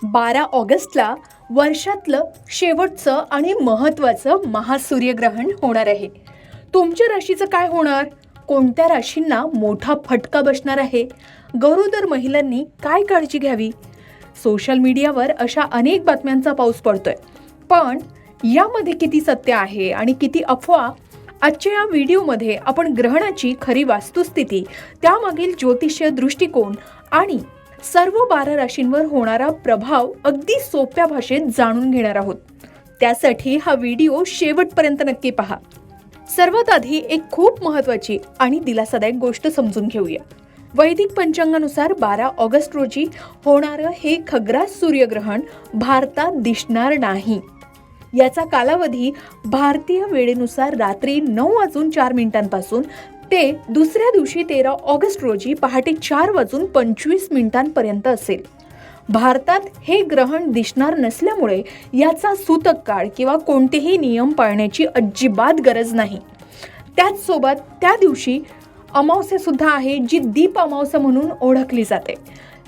12 ऑगस्टला वर्षातलं शेवटचं आणि महत्त्वाचं महासूर्यग्रहण होणार आहे. तुमच्या राशीचं काय होणार? कोणत्या राशींना मोठा फटका बसणार आहे? गरोदर महिलांनी काय काळजी घ्यावी? सोशल मीडियावर अशा अनेक बातम्यांचा पाऊस पडतोय, पण यामध्ये किती सत्य आहे आणि किती अफवा? आजच्या या व्हिडिओमध्ये आपण ग्रहणाची खरी वास्तुस्थिती, त्यामागील ज्योतिषीय दृष्टिकोन आणि सर्व 12 राशींवर होणारा प्रभाव अगदी सोप्या भाषेत जाणून घेणार आहोत. त्यासाठी हा व्हिडिओ शेवटपर्यंत नक्की पहा. सर्वात आधी एक खूप महत्त्वाची आणि दिलासादायक गोष्ट समजून घेऊया. वैदिक पंचांगानुसार 12 ऑगस्ट रोजी होणारं हे खग्रास सूर्यग्रहण भारतात दिसणार नाही. याचा कालावधी भारतीय वेळेनुसार रात्री 9:04 ते दुसऱ्या दिवशी 13 ऑगस्ट रोजी पहाटे 4:25 असेल. भारतात हे ग्रहण दिसणार नसल्यामुळे याचा सूतक काळ किंवा कोणतेही नियम पाळण्याची अजिबात गरज नाही. त्याचसोबत त्या दिवशी अमावस्या सुद्धा आहे, जी दीप अमावस्या म्हणून ओळखली जाते.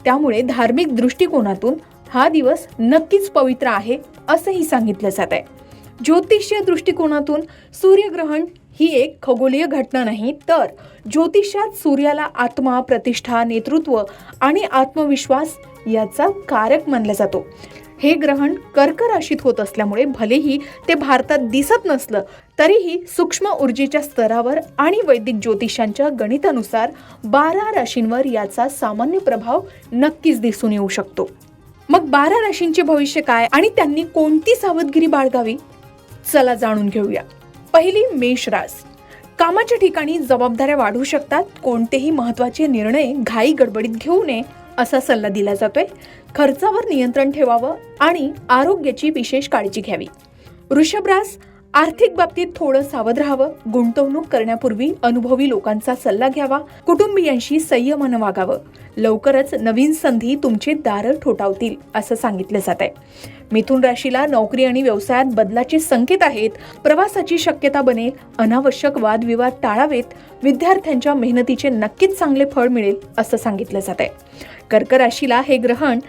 त्यामुळे धार्मिक दृष्टिकोनातून हा दिवस नक्कीच पवित्र आहे असंही सांगितलं जात आहे. ज्योतिषीय दृष्टिकोनातून सूर्यग्रहण ही एक खगोलीय घटना नाही, तर ज्योतिषात सूर्याला आत्मा, प्रतिष्ठा, नेतृत्व आणि आत्मविश्वास याचा कारक मानला जातो. हे ग्रहण कर्क राशीत होत असल्यामुळे भलेही ते भारतात दिसत नसलं तरीही सूक्ष्म ऊर्जेच्या स्तरावर आणि वैदिक ज्योतिषांच्या गणितानुसार 12 राशींवर याचा सामान्य प्रभाव नक्कीच दिसून येऊ शकतो. मग 12 राशींचे भविष्य काय आणि त्यांनी कोणती सावधगिरी बाळगावी? चला जाणून घेऊया. पहिली, मेष रास. कामाच्या ठिकाणी जबाबदाऱ्या वाढू शकतात. कोणतेही महत्त्वाचे निर्णय घाई गडबडीत घेऊ नये असा सल्ला दिला जातोय. खर्चावर नियंत्रण ठेवावं आणि आरोग्याची विशेष काळजी घ्यावी. वृषभ रास. आर्थिक बाबतीत थोडं सावध राहावं. गुंतवणूक करण्यापूर्वी अनुभवी लोकांचा सल्ला घ्यावा. कुटुंबियांशी संयमानं वागावं. लवकरच नवीन संधी तुमचे दार ठोठावतील असं सांगितलं जात आहे. मिथुन राशीला नोकरी आणि व्यवसायात बदलाचे संकेत आहेत. प्रवासाची शक्यता बनेल. अनावश्यक वादविवाद टाळावेत. विद्यार्थ्यांच्या मेहनतीचे नक्कीच चांगले फळ मिळेल असं सांगितलं जात आहे. कर्क राशीला हे ग्रहण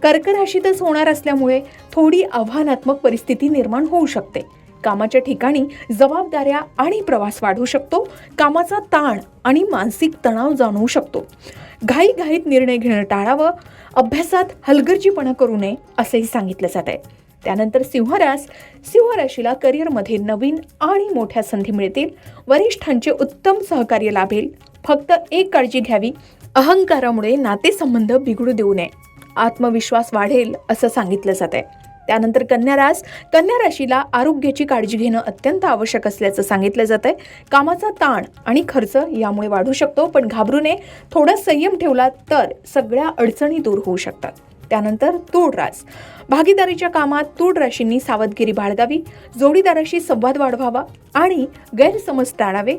कर्क राशीतच होणार असल्यामुळे थोडी आव्हानात्मक परिस्थिती निर्माण होऊ शकते. कामाच्या ठिकाणी जबाबदाऱ्या आणि प्रवास वाढू शकतो. कामाचा ताण आणि मानसिक तणाव जाणवू शकतो. घाईघाईत निर्णय घेणं टाळावं. अभ्यासात हलगर्जीपणा करू नये असंही सांगितलं जात आहे. त्यानंतर सिंह रास. सिंह राशीला करिअरमध्ये नवीन आणि मोठ्या संधी मिळतील. वरिष्ठांचे उत्तम सहकार्य लाभेल. फक्त एक काळजी घ्यावी, अहंकारामुळे नातेसंबंध बिघडू देऊ नये. आत्मविश्वास वाढेल असं सांगितलं जात आहे. त्यानंतर कन्या रास. कन्या राशीला आरोग्याची काळजी घेणं अत्यंत आवश्यक असल्याचं सांगितलं जात आहे. कामाचा ताण आणि खर्च यामुळे वाढू शकतो, पण घाबरू नये. थोडा संयम ठेवला तर सगळ्या अडचणी दूर होऊ शकतात. त्यानंतर तूळ रास. भागीदारीच्या कामात तूळ राशींनी सावधगिरी बाळगावी. जोडीदाराशी संवाद वाढवावा आणि गैरसमज टाळावे.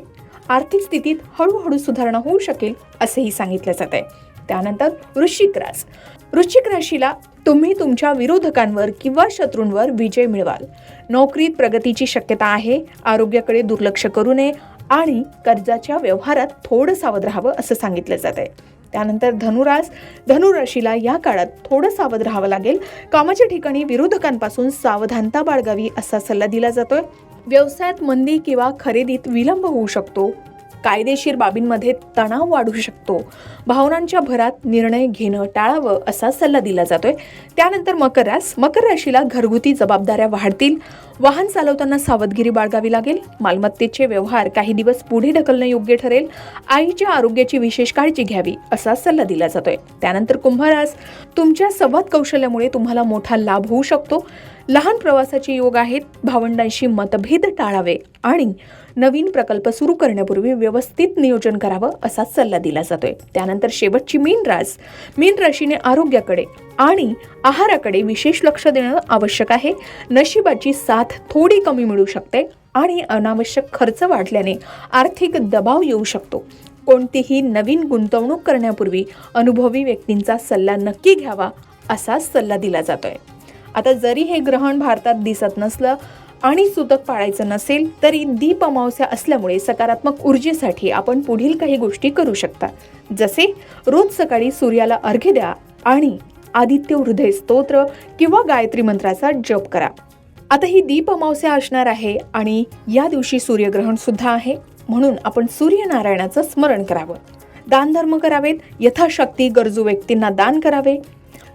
आर्थिक स्थितीत हळूहळू सुधारणा होऊ शकेल असंही सांगितलं जात आहे. त्यानंतर वृश्चिक रास. वृश्चिक राशीला तुम्ही तुमच्या विरोधकांवर किंवा शत्रूंवर विजय मिळवाल. नोकरीत प्रगतीची शक्यता आहे. आरोग्याकडे दुर्लक्ष करू नये आणि कर्जाच्या व्यवहारात थोडं सावध राहावं असं सांगितलं जात आहे. त्यानंतर धनुरास. धनुराशीला या काळात थोडं सावध राहावं लागेल. कामाच्या ठिकाणी विरोधकांपासून सावधानता बाळगावी असा सल्ला दिला जातोय. व्यवसायात मंदी किंवा खरेदीत विलंब होऊ शकतो. कायदेशीर बाबींमध्ये तणाव वाढू शकतो. भावनांच्या भरात निर्णय घेणं टाळावं असा सल्ला दिला जातोय. त्यानंतर मकर रास. मकर राशीला घरगुती जबाबदाऱ्या वाढतील. वाहन चालवताना सावधगिरी बाळगावी लागेल. मालमत्तेचे व्यवहार काही दिवस पुढे ढकलणं योग्य ठरेल. आईच्या आरोग्याची विशेष काळजी घ्यावी असा सल्ला दिला जातोय. त्यानंतर कुंभ रास. तुमच्या संवाद कौशल्यामुळे तुम्हाला मोठा लाभ होऊ शकतो. लहान प्रवासाचे योग आहेत. भावंडांशी मतभेद टाळावे आणि नवीन प्रकल्प सुरू करण्यापूर्वी व्यवस्थित नियोजन करावं असा सल्ला दिला जातोय. त्यानंतर शेवटची मीन रास. मीन राशीने आरोग्याकडे आणि आहाराकडे विशेष लक्ष देणं आवश्यक आहे. नशिबाची साथ थोडी कमी मिळू शकते आणि अनावश्यक खर्च वाढल्याने आर्थिक दबाव येऊ शकतो. कोणतीही नवीन गुंतवणूक करण्यापूर्वी अनुभवी व्यक्तींचा सल्ला नक्की घ्यावा असा सल्ला दिला जातोय. आता जरी हे ग्रहण भारतात दिसत नसलं आणि सूतक पाळायचं नसेल तरी दीप अमावस्या असल्यामुळे सकारात्मक ऊर्जेसाठी आपण पुढील काही गोष्टी करू शकता. जसे रोज सकाळी सूर्याला अर्घ्य द्या आणि आदित्य हृदय स्तोत्र किंवा गायत्री मंत्राचा जप करा. आता ही दीप अमावस्या असणार आहे आणि या दिवशी सूर्यग्रहण सुद्धा आहे, म्हणून आपण सूर्यनारायणाचं स्मरण करावं. दानधर्म करावेत, यथाशक्ती गरजू व्यक्तींना दान करावे.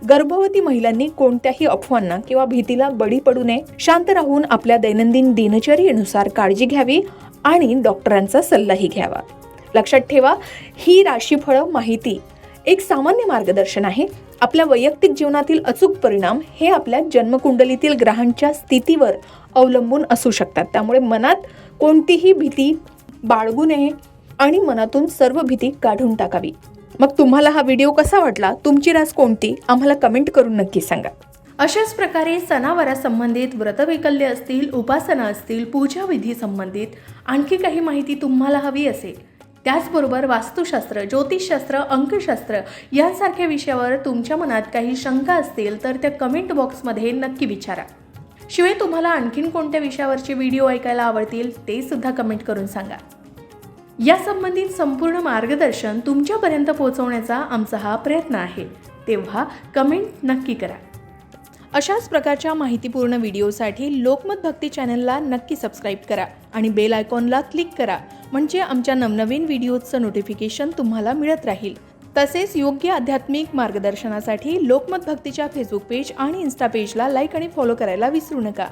गर्भवती महिलांनी कोणत्याही अफवांना किंवा भीतीला बळी पडू नये. शांत राहून आपल्या दैनंदिन दिनचर्येनुसार काळजी घ्यावी आणि डॉक्टरांचा सल्लाही घ्यावा. लक्षात ठेवा, ही राशीफळ माहिती एक सामान्य मार्गदर्शन आहे. आपल्या वैयक्तिक जीवनातील अचूक परिणाम हे आपल्या जन्मकुंडलीतील ग्रहांच्या स्थितीवर अवलंबून असू शकतात. त्यामुळे मनात कोणतीही भीती बाळगू नये आणि मनातून सर्व भीती काढून टाकावी. मग तुम्हाला हा व्हिडिओ कसा वाटला, तुमची रास कोणती, आम्हाला कमेंट करून नक्की सांगा. अशाच प्रकारे सणावारासंबंधित व्रतवैकल्य असतील, उपासना असतील, पूजाविधी संबंधित आणखी काही माहिती तुम्हाला हवी असेल, त्याचबरोबर वास्तुशास्त्र, ज्योतिषशास्त्र, अंकशास्त्र यांसारख्या विषयावर तुमच्या मनात काही शंका असतील तर त्या कमेंट बॉक्समध्ये नक्की विचारा. शिवाय तुम्हाला आणखीन कोणत्या विषयावरचे व्हिडिओ ऐकायला आवडतील ते सुद्धा कमेंट करून सांगा. या संबंधित संपूर्ण मार्गदर्शन तुमच्यापर्यंत पोहोचवण्याचा आमचा हा प्रयत्न आहे, तेव्हा कमेंट नक्की करा. अशाच प्रकारच्या माहितीपूर्ण व्हिडिओसाठी लोकमत भक्ती चॅनलला नक्की सबस्क्राईब करा आणि बेल आयकॉनला क्लिक करा, म्हणजे आमच्या नवनवीन व्हिडिओचं नोटिफिकेशन तुम्हाला मिळत राहील. तसेच योग्य आध्यात्मिक मार्गदर्शनासाठी लोकमत भक्तीच्या फेसबुक पेज आणि इन्स्टा पेजला लाईक आणि फॉलो करायला विसरू नका.